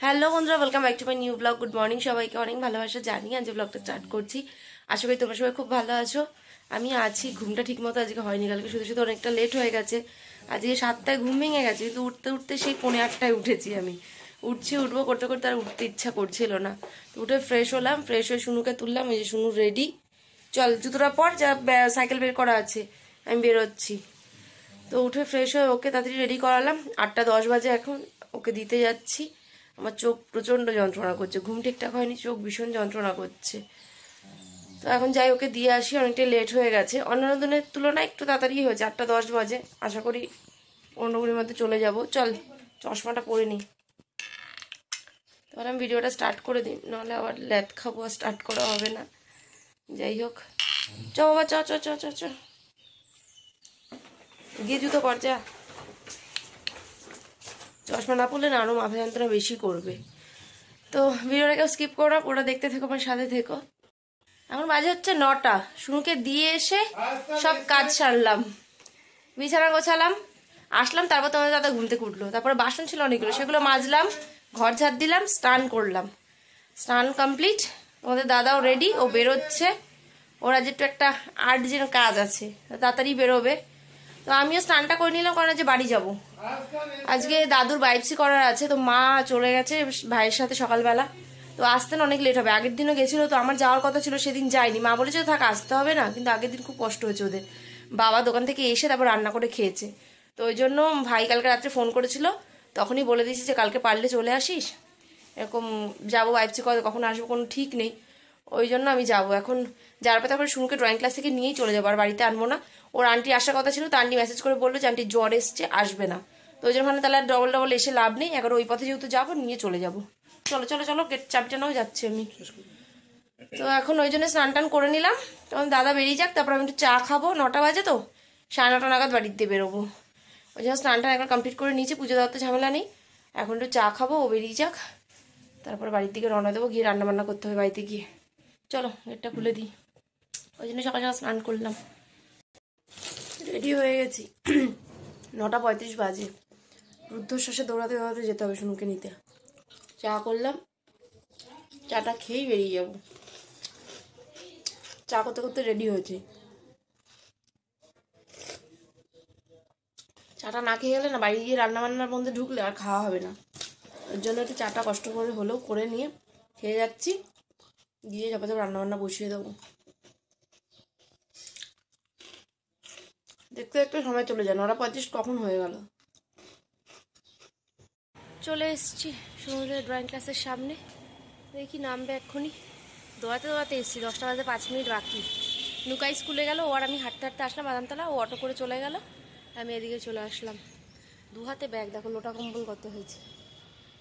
Hello বন্ধুরা, welcome back to my new blog. Good morning সবাইকে, অনেক ভালোবাসা জানিয়ে আজ ব্লগটা স্টার্ট করছি। আশা করি তোমরা সবাই খুব ভালো আছো। আমি আছি, ঘুমটা ঠিক মতো আজকে হয়নি, কালকে শুধু শুধু অনেকটা লেট হয়ে গেছে। আজকে 7টায় ঘুম ভেঙে গেছে, কিন্তু উঠতে উঠতে সেই 7:45 উঠেছি। আমি উঠবো করতে করতে আর উঠতে ইচ্ছা করছিল না। তো উঠে ফ্রেশ হলাম, ফ্রেশ হয়ে শুনুকে তুললাম। এই যে শুনু রেডি, চল জুতোটা পর, যা সাইকেল বের করা আছে, আমি বেরোচ্ছি। তো উঠে ফ্রেশ হয়ে ওকে তাড়াতাড়ি রেডি করালাম। 8:10 বাজে এখন, ওকে দিতে যাচ্ছি। আমার চোখ প্রচণ্ড যন্ত্রণা করছে, ঘুম ঠিকঠাক হয়নি, চোখ ভীষণ যন্ত্রণা করছে। তো এখন যাই, ওকে দিয়ে আসি, অনেকটা লেট হয়ে গেছে। অন্যান্য দিনের তুলনায় একটু তাড়াতাড়ি হয়েছে, 8:10 বাজে। আশা করি 15 মিনিটের মধ্যে চলে যাব। চল চশমাটা পরে নিই, তাহলে আমি ভিডিওটা স্টার্ট করে দিই, নাহলে আবার ল্যাদ খাবো, আর স্টার্ট করা হবে না। যাই হোক, চ বাবা, চ চ চ চ চ গিয়ে জুতো কর, যা। চশমা না পড়লে না আরও মাথা যন্ত্রণা বেশি করবে। তো ভিডিওটা কেউ স্কিপ করো না, ওটা দেখতে থেকো, আমার সাথে থেকো। এখন বাজে হচ্ছে 9টা। শুনুকে দিয়ে এসে সব কাজ সারলাম, বিছানা গোছালাম, আসলাম। তারপর তোমাদের দাদা ঘুম থেকে উঠলো। তারপরে বাসন ছিল অনেকগুলো, সেগুলো মাজলাম, ঘর ঝাড় দিলাম, স্নান করলাম। স্নান কমপ্লিট, তোমাদের দাদাও রেডি, ও বেরোচ্ছে। ওরা যেটু একটা আর্জেন্ট কাজ আছে, তাড়াতাড়ি বেরোবে। তো আমিও স্নানটা করে নিলাম, কারণ যে বাড়ি যাব। আজকে দাদুর বাইপসি করার আছে, তো মা চলে গেছে ভাইয়ের সাথে সকালবেলা। তো আসতে না অনেক লেট হবে। আগের দিনও গেছিলো, তো আমার যাওয়ার কথা ছিল, সেদিন যায়নি। মা বলেছে থাক, আসতে হবে না, কিন্তু আগের দিন খুব কষ্ট হয়েছে ওদের। বাবা দোকান থেকে এসে তারপর রান্না করে খেয়েছে। তো ওই জন্য ভাই কালকে রাত্রে ফোন করেছিল, তখনই বলে দিয়েছি যে কালকে পারলে চলে আসিস, এরকম যাবো বাইপসি করে, কখন আসবো কোনো ঠিক নেই। ওই জন্য আমি যাবো এখন। যার পর তারপরে শুনুকে ড্রয়িং ক্লাস থেকে নিয়েই চলে যাবো, আর বাড়িতে আনবো না। ওর আন্টি আসার কথা ছিল, তো আন্টি মেসেজ করে বললো যে আন্টি জ্বর এসছে, আসবে না। তো ওই জন্য তাহলে ডবল ডবল এসে লাভ নেই, এখন ওই পথে যেহেতু যাবো, নিয়ে চলে যাবো। চলো চলো চলো, গেট চাবিটা নাও, যাচ্ছি আমি। তো এখন ওই জন্য স্নান টান করে নিলাম, তখন দাদা বেরিয়ে যাক, তারপর আমি একটু চা খাবো। 9টা বাজে তো, 9:30 নাগাদ বাড়িতে বেরোবো। ওই জন্য স্নানটা একবার কমপ্লিট করে নিয়েছি, পুজো দেওয়ার তো ঝামেলা নেই। এখন একটু চা খাবো, ও বেরিয়ে যাক, তারপর বাড়ির দিকে রওনা দেবো, গিয়ে রান্না বান্না করতে হবে বাড়িতে গিয়ে। চলো গেটটা খুলে দিই। ওই জন্য সকাল সকাল স্নান করলাম, রেডি হয়ে গেছি। 9:35 বাজে, রুদ্ধশ্বাসে দৌড়াতে দৌড়াতে যেতে হবে শুনুকে নিতে। চা করলাম, চাটা খেয়েই বেরিয়ে যাব। চা করতে করতে রেডি হয়েছে। চাটা না খেয়ে গেলে না, বাড়ি গিয়ে রান্নাবান্নার মধ্যে ঢুকলে আর খাওয়া হবে না। ওর জন্য একটু চাটা কষ্ট করে হলেও করে নিয়ে খেয়ে যাচ্ছি, গিয়ে যাবো রান্নাবান্না বসিয়ে দেবো। দেখতে দেখতে সময় চলে যায়, 9:35 কখন হয়ে গেল। চলে এসছি সমুদ্রের ড্রয়িং ক্লাসের সামনে, দেখি নামবে এক্ষুনি। দৌড়াতে দৌড়াতে এসছি, 10টা বাজে 5 মিনিট বাকি। নুকাই স্কুলে গেল, ও আর আমি হাঁটতে হাঁটতে আসলাম বাদামতলা, ও অটো করে চলে গেল, আমি এদিকে চলে আসলাম। 2 হাতে ব্যাগ, দেখো লোটা কম্বল কত হয়েছে।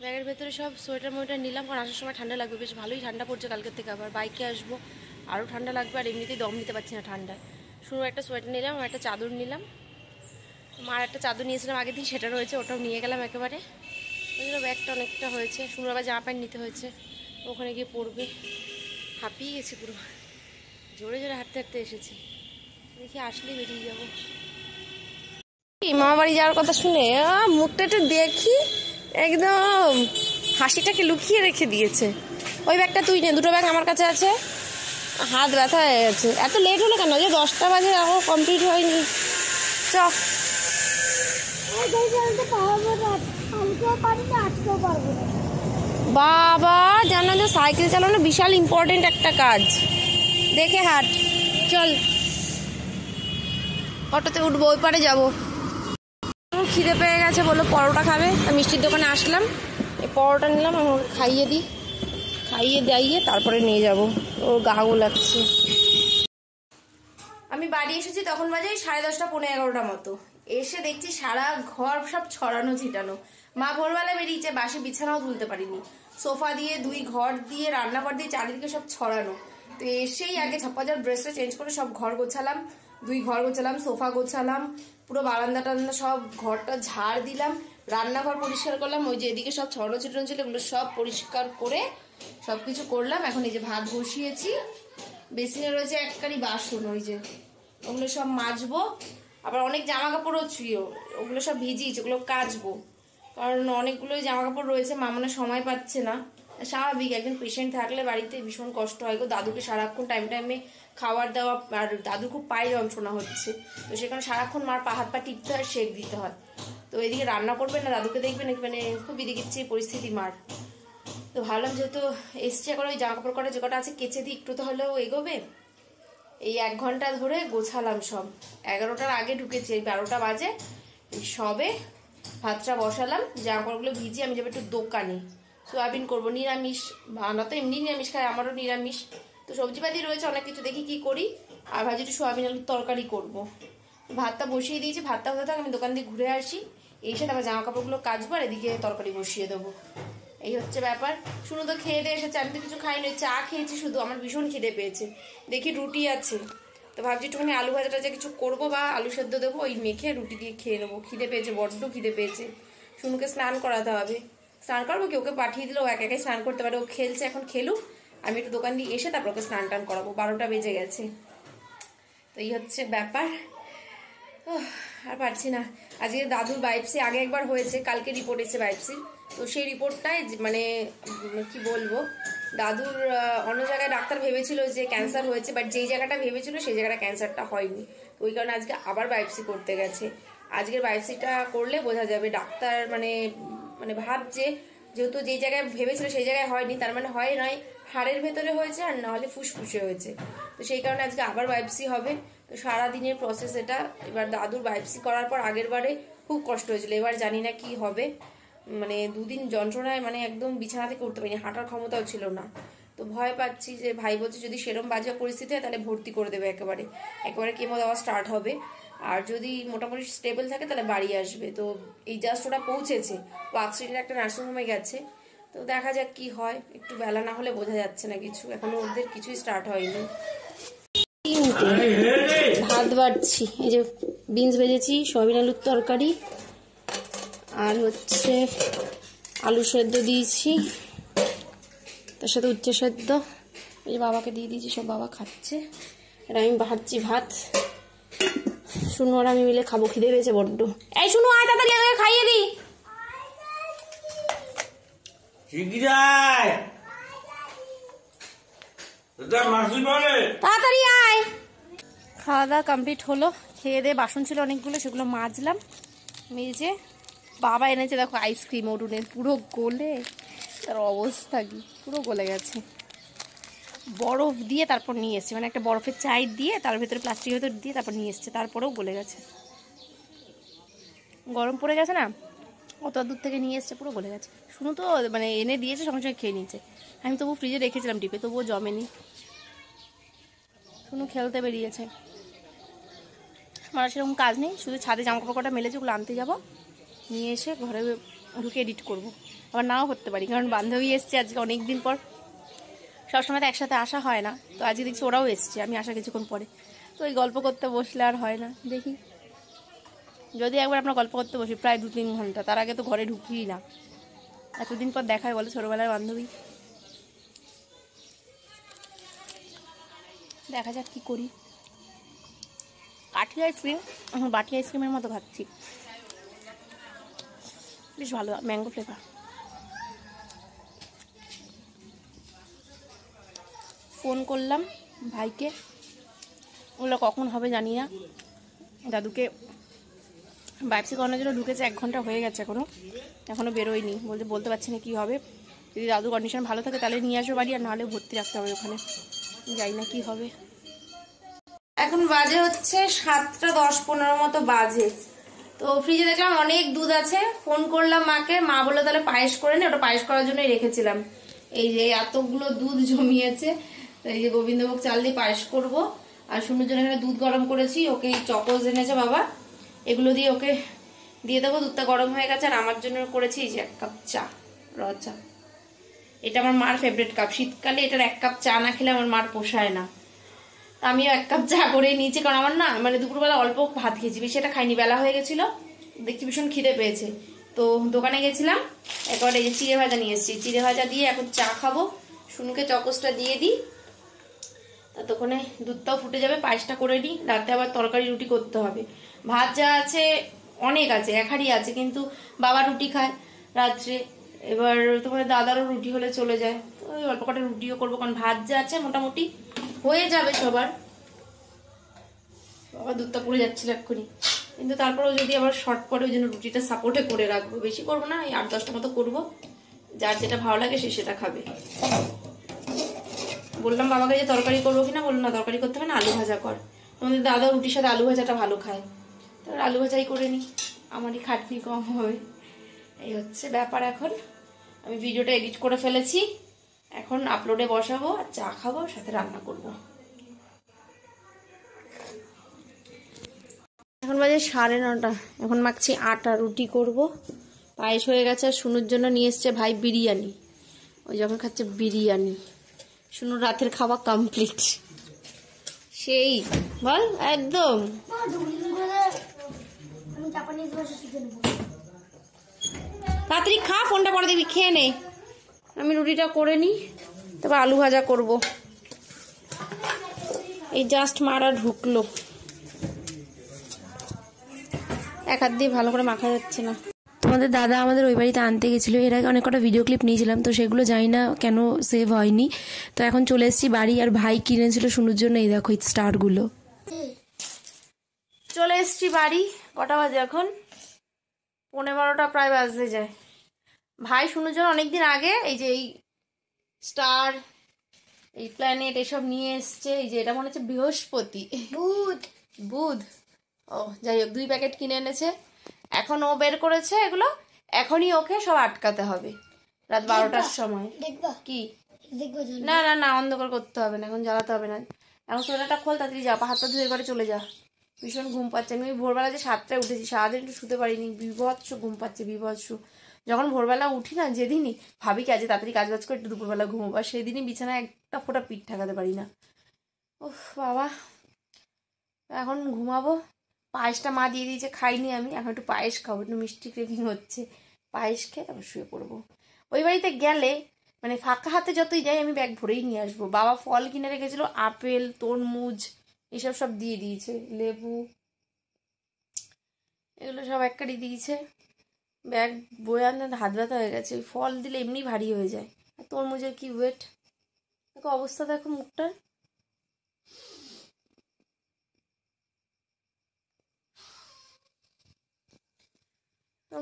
ব্যাগের ভেতরে সব সোয়েটার মোয়েটার নিলাম, কারণ আসার সময় ঠান্ডা লাগবে, বেশ ভালোই ঠান্ডা পড়ছে কালকের থেকে। আবার বাইকে আসবো, আরও ঠান্ডা লাগবে, আর এমনিতেই দম নিতে পারছি না ঠান্ডায়। শুরু একটা সোয়েটার নিলাম, আর একটা চাদর নিলাম। মার একটা চাদর নিয়েছিলাম আগের দিন, সেটা রয়েছে, ওটাও নিয়ে গেলাম একেবারে। ওই জন্য ব্যাগটা অনেকটা হয়েছে। শুরু আবার জামা প্যান্ট নিতে হয়েছে, ওখানে গিয়ে পরবে। হাঁপিয়ে গেছি পুরো, জোরে জোরে হাঁটতে হাঁটতে এসেছি। দেখি আসলেই বেরিয়ে যাবো। মামা বাড়ি যাওয়ার কথা শুনে মুখটা একটু দেখি, একদম হাসিটাকে লুকিয়ে রেখে দিয়েছে। ওই ব্যাগটা তুই নে, 2টো ব্যাগ আমার কাছে আছে। হাত ব্যথা হয়ে গেছে। এত লেট হলো কেন? যে 10টা বাজে এখনো কমপ্লিট হয়নি। চ বাবা, জানো যে সাইকেল চালানো বিশাল ইম্পর্টেন্ট একটা কাজ, দেখে হাট। চল অটোতে উঠবো, ওই পারে যাবো। খিদে পেয়ে গেছে, বললো পরোটা খাবে, মিষ্টির দোকানে আসলাম, এই পরোটা নিলাম, আমাকে খাইয়ে দিই, খাইয়ে দাইয়ে তারপরে নিয়ে যাব। ওর গাও লাগছে। আমি বাড়ি এসেছি তখন বাজে 10:30 পৌনে 11টার মতো। এসে দেখছি সারা ঘর সব ছড়ানো ছিটানো। মা ভোরবেলা বেরিয়েছে, বাসে বিছানাও তুলতে পারিনি। সোফা দিয়ে, 2 ঘর দিয়ে, রান্নাঘর দিয়ে, চারিদিকে সব ছড়ানো। তো এসেই আগে ঝাপাঝাপ ড্রেসটা চেঞ্জ করে সব ঘর গোছালাম, 2 ঘর গোছালাম, সোফা গোছালাম, পুরো বারান্দা টান্দা সব ঘরটা ঝাড় দিলাম, রান্নাঘর পরিষ্কার করলাম। ওই যে এদিকে সব ছড়ানো ছিটানো ছিল, ওগুলো সব পরিষ্কার করে সবকিছু করলাম। এখন এই যে ভাত বসিয়েছি, বেসিনে রয়েছে একখানি বাসন, ওই যে ওগুলো সব মাজবো। আবার অনেক জামা কাপড়ও ছিল, ওগুলো সব ভিজিয়েছি, ওগুলো কাচবো। কারণ অনেকগুলোই জামা কাপড় রয়েছে, মা মনে সময় পাচ্ছে না। স্বাভাবিক, একজন পেশেন্ট থাকলে বাড়িতে ভীষণ কষ্ট হয় গো। দাদুকে সারাক্ষণ টাইমে খাবার দেওয়া, আর দাদুর খুব পায়ে যন্ত্রণা হচ্ছে, তো সেখানে সারাক্ষণ মার হাত পা টিপতে হয়, সেক দিতে হয়। তো এদিকে রান্না করবে না, দাদুকে দেখবে নাকি, মানে খুবই দিচ্ছি পরিস্থিতি মার। তো ভাবলাম যেহেতু এসছে করে ওই জামা কাপড় কটা যে কটা আছে কেচে দিই, একটু তো হলেও এগোবে। এই 1 ঘন্টা ধরে গোছালাম সব। 11টার আগে ঢুকেছি, এই 12টা বাজে সবে ভাতটা বসালাম। জামা কাপড়গুলো ভিজিয়ে আমি যাবো একটু দোকানে, সোয়াবিন করবো, নিরামিষ। বানা তো এমনি নিরামিষ খাই, আমারও নিরামিষ। তো সবজিপাতি রয়েছে অনেক কিছু, দেখি কি করি। আর ভাজি একটু সোয়াবিন আলুর তরকারি করবো। ভাতটা বসিয়ে দিয়েছি, ভাতটা হতে থাক, আমি দোকান দিয়ে ঘুরে আসি, এসে তারপর জামা কাপড়গুলো কাচবো, আর এদিকে তরকারি বসিয়ে দেবো। এই হচ্ছে ব্যাপার। শুনো তো খেয়ে দিয়ে এসেছে, আমি তো কিছু খাইনি, চা খেয়েছি শুধু। আমার ভীষণ খিদে পেয়েছে, দেখি রুটি আছে, তো ভাবছি একটুখানি আলু ভাজাটা যে কিছু করবো বা আলু সেদ্ধ দেবো, ওই মেখে রুটি দিয়ে খেয়ে নেবো। খিদে পেয়েছে, বড্ড খিদে পেয়েছে। শুনুকে স্নান করাতে হবে, স্নান করবো কি, ওকে পাঠিয়ে দিলে ও একা একাই স্নান করতে পারে। ও খেলছে, এখন খেলুক, আমি একটু দোকান দিয়ে এসে তারপর ওকে স্নান টান করাবো। 12টা বেজে গেছে। তো এই হচ্ছে ব্যাপার। আর পারছি না। আজকে দাদুর বায়োপসি আগে একবার হয়েছে, কালকে রিপোর্ট এসেছে বায়োপসির। তো সেই রিপোর্টটাই মানে কি বলবো, দাদুর অন্য জায়গায় ডাক্তার ভেবেছিল যে ক্যান্সার হয়েছে, বাট যেই জায়গাটা ভেবেছিল সেই জায়গাটা ক্যান্সারটা হয়নি। তো ওই কারণে আজকে আবার বায়োপসি করতে গেছে। আজকের বায়োপসিটা করলে বোঝা যাবে। ডাক্তার মানে ভাবছে যেহেতু যেই জায়গায় ভেবেছিল সেই জায়গায় হয়নি, তার মানে হয় নয় হাড়ের ভেতরে হয়েছে, আর নাহলে ফুসফুসে হয়েছে। তো সেই কারণে আজকে আবার বায়োপসি হবে। তো সারাদিনের প্রসেস এটা। এবার দাদুর বায়োপসি করার পর আগের বারে খুব কষ্ট হয়েছিল, এবার জানি না কি হবে। মানে 2 দিন যন্ত্রণায় মানে একদম বিছানা থেকে উঠতে পারিনি, হাঁটার ক্ষমতাও ছিল না। তো ভয় পাচ্ছি যে ভাই বলছে যদি সেরকম বাজে পরিস্থিতি হয় তাহলে ভর্তি করে দেবে, একেবারে কেমো দেওয়া স্টার্ট হবে। আর যদি মোটামুটি স্টেবল থাকে তাহলে বাড়ি আসবে। তো এই জাস্ট ওটা পৌঁছেছে, ওয়ার্কস্ট্রিটের একটা নার্সিংহোমে গেছে। তো দেখা যাক কি হয়, একটু বেলা না হলে বোঝা যাচ্ছে না কিছু, এখনো ওদের কিছুই স্টার্ট হয়নি। ভাত বাড়ছি, এই যে বিনস ভেজেছি, সয়াবিন আলুর তরকারি, আর হচ্ছে আলু সেদ্ধ দিয়েছি, তার সাথে উচ্ছে সেদ্ধ। এই যে বাবাকে দিয়ে দিয়েছি, সব বাবা খাচ্ছে। আর আমি ভাজছি ভাত। শুনো আর আমি মিলে খাবো, খিদে পেয়েছে বড্ড। এই শুনো, আয় তাড়াতাড়ি আগে খাইয়ে দিই। তাড়াতাড়ি আয়। খাওয়া দাওয়া কমপ্লিট হলো, খেয়ে দিয়ে বাসন ছিল অনেকগুলো, সেগুলো মাজলাম। মেজে বাবা এনেছে দেখো আইসক্রিম অরুণের, পুরো গলে তার অবস্থা কি, পুরো গলে গেছে। বরফ দিয়ে তারপর নিয়ে এসছে, মানে একটা বরফের চাই দিয়ে তার ভেতরে প্লাস্টিকের ভেতর দিয়ে তারপর নিয়ে এসছে, তারপরেও গলে গেছে। গরম পড়ে গেছে না, অত দূর থেকে নিয়ে এসছে, পুরো গলে গেছে। শুনো তো মানে এনে দিয়েছে, সঙ্গে সঙ্গে খেয়ে নিয়েছে। আমি তবু ফ্রিজে রেখেছিলাম ডিপে, তবুও জমেনি। শুনো খেলতে বেরিয়েছে। আমার সেরকম কাজ নেই, শুধু ছাদে জামা কাপড় কটা মেলেছে, ওগুলো আনতে যাবো, নিয়ে এসে ঘরে ঢুকে এডিট করব। আবার নাও করতে পারি, কারণ বান্ধবী এসছে আজকে অনেক দিন পর। সবসময় তো একসাথে আসা হয় না, তো আজকে দেখছি ওরাও এসছে, আমি আসা কিছুক্ষণ পরে। তো ওই গল্প করতে বসলে আর হয় না, দেখি যদি একবার আমরা গল্প করতে বসি প্রায় 2-3 ঘন্টা, তার আগে তো ঘরে ঢুকিই না। এতদিন পর দেখায় বলে, ছোটোবেলার বান্ধবী। দেখা যাক কি করি। কাঠি আইসক্রিম এখন বাটি আইসক্রিমের মতো ভাবছি, বেশ ভালো, ম্যাঙ্গো ফ্লেভার। ফোন করলাম ভাইকে, ওগুলো কখন হবে জানি না। দাদুকে বায়োপসি করানোর জন্য ঢুকেছে, 1 ঘন্টা হয়ে গেছে, এখনও বেরোয়নি। বলতে পারছি না কী হবে। যদি দাদুর কন্ডিশন ভালো থাকে তাহলে নিয়ে আসবো বাড়ি, আর নাহলে ভর্তি রাখতে হবে ওখানে, যাই না কি হবে। এখন বাজে হচ্ছে 7:10-15 মতো বাজে। তো ফ্রিজে দেখলাম অনেক দুধ আছে, ফোন করলাম মাকে, মা বললো তাহলে পায়েস করে নে, ওটা পায়েস করার জন্যই রেখেছিলাম। এই যে এতগুলো দুধ জমিয়েছে, এই যে গোবিন্দভোগ চাল দিয়ে পায়েস করব। আর শুনুর জন্য এখানে দুধ গরম করেছি, ওকে চকোজ এনেছে বাবা, এগুলো দিয়ে ওকে দিয়ে দেবো। দুধটা গরম হয়ে গেছে। আর আমার জন্য করেছি এই যে 1 কাপ চা, র চা। এটা আমার মার ফেভারিট কাপ, শীতকালে এটার 1 কাপ চা না খেলে আমার মার পোষায় না। আমিও 1 কাপ চা করে নিয়েছি, কারণ আমার না মানে দুপুরবেলা অল্প ভাত খেয়েছি, বেশি এটা খাইনি, বেলা হয়ে গেছিল, দেখছি ভীষণ খিদে পেয়েছে। তো দোকানে গেছিলাম, একবার এই যে চিড়ে ভাজা নিয়ে এসেছি, চিড়ে ভাজা দিয়ে এখন চা খাবো। শুনুকে চকোসটা দিয়ে দিই, ততক্ষণে দুধটাও ফুটে যাবে, পায়েসটা করে নিই। রাতে আবার তরকারি রুটি করতে হবে। ভাত যা আছে অনেক আছে, 1 হাঁড়ি আছে, কিন্তু বাবা রুটি খায়, রাত্রে। এবার তোমার দাদারও রুটি হলে চলে যায়, তো ওই অল্প কটা রুটিও করবো, কারণ ভাত যা আছে মোটামুটি হয়ে যাবে সবার। বাবা দুধটা পড়ে যাচ্ছিল এক্ষুনি, কিন্তু তারপরেও যদি আবার শর্ট পড়ে ওই জন্য রুটিটা সাপোর্টে করে রাখবো। বেশি করবো না, এই 8-10টা মতো করবো, যার যেটা ভালো লাগে সে সেটা খাবে। বললাম বাবাকে যে তরকারি করবো কিনা, বললো না তরকারি করতে হবে না, আলু ভাজা কর। আমাদের দাদা রুটির সাথে আলু ভাজাটা ভালো খায়, তাহলে আলু ভাজাই করে নিই, আমারই খাটনি কম হবে। এই হচ্ছে ব্যাপার। এখন আমি ভিডিওটা এডিট করে ফেলেছি, এখন আপলোডে বসাবো আর চা খাবো, সাথে রান্না করব। এখন বাজে 9:30, এখন মাখছি আটা, রুটি করব। পায়েস হয়ে গেছে, আর শুনুর জন্য নিয়ে এসছে ভাই বিরিয়ানি, ওই যখন খাচ্ছে বিরিয়ানি। শুনুর রাতের খাওয়া কমপ্লিট, সেই বল একদম। তাড়াতাড়ি খা, ফোনটা পরে দিবি, খেয়ে নে। আমি রুটিটা করে নিই, তারপর আলু ভাজা করব। এই জাস্ট মারা ঢুকলো, এক হাত দিয়ে ভালো করে মাখা যাচ্ছে না। তোমাদের দাদা আমাদের ওই বাড়িতে আনতে গেছিলো, এর আগে অনেক কটা ভিডিও ক্লিপ নিয়েছিলাম, তো সেগুলো জানি না কেন সেভ হয়নি। তো এখন চলে এসেছি বাড়ি, আর ভাই কিনেছিল শুনুর জন্য, এই দেখো এই স্টারগুলো। চলে এসেছি বাড়ি, কটা বাজে এখন? 11:15 প্রায় বাজতে যায়। ভাই শুনুর জন্য অনেকদিন আগে এই যে এই স্টার, এই প্ল্যানেট এসব নিয়ে এসছে। এই যে এটা মনে হচ্ছে বৃহস্পতি, বুধ, ও যাই হোক 2 প্যাকেট কিনে এনেছে। এখন ও বের করেছে এগুলো, এখনই ওকে সব আটকাতে হবে রাত 12টার সময়। দেখবা কি? না না না, অন্ধকার করতে হবে না, এখন জ্বালাতে হবে না। এখন সোনাটা খোল, তাড়াতাড়ি যা, হাত পা ধুয়ে ঘরে চলে যা। ভীষণ ঘুম পাচ্ছে, আমি ভোরবেলা যে 7টায় উঠেছি, সারাদিন একটু শুতে পারিনি, বিভৎস ঘুম পাচ্ছে, বিভৎস। যখন ভোরবেলা উঠি না, যেদিনই ভাবি কি আজ তাড়াতাড়ি কাজ বাজ করে একটু দুপুরবেলা ঘুমোবো, আর সেদিনই বিছানায় একটা ফোঁটা পিঠ ঠেকাতে পারি না। উফ বাবা, এখন ঘুমাবো। পায়েসটা মা দিয়ে দিয়েছে, খাইনি আমি, এখন একটু পায়েস খাবো, একটু মিষ্টি ক্রেভিং হচ্ছে। পায়েস খেয়ে তারপর শুয়ে পড়বো। ওই বাড়িতে গেলে মানে ফাঁকা হাতে যতই যাই আমি ব্যাগ ভরেই নিয়ে আসবো। বাবা ফল কিনে রেখেছিল, আপেল, তরমুজ এসব সব দিয়ে দিয়েছে, লেবু, এগুলো সব এক কাটি দিয়েছে। ব্যাগ বয়ে আনতে হাত ব্যথা হয়ে গেছে, ওই ফল দিলে এমনি ভারী হয়ে যায়। আর তরমুজের কি ওয়েট, দেখো অবস্থা, দেখো মুখটার।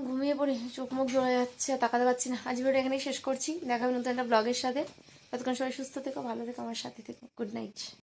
ঘুমিয়ে পড়ি, চোখ মুখ জ্বলে যাচ্ছে, তাকাতে পারছি না। আজ ভিডিওটা এখানেই শেষ করছি, দেখা হবে নতুন একটা ব্লগের সাথে। ততক্ষণ সবাই সুস্থ থেকো, ভালো থেকো, আমার সাথে থেকো। Good night.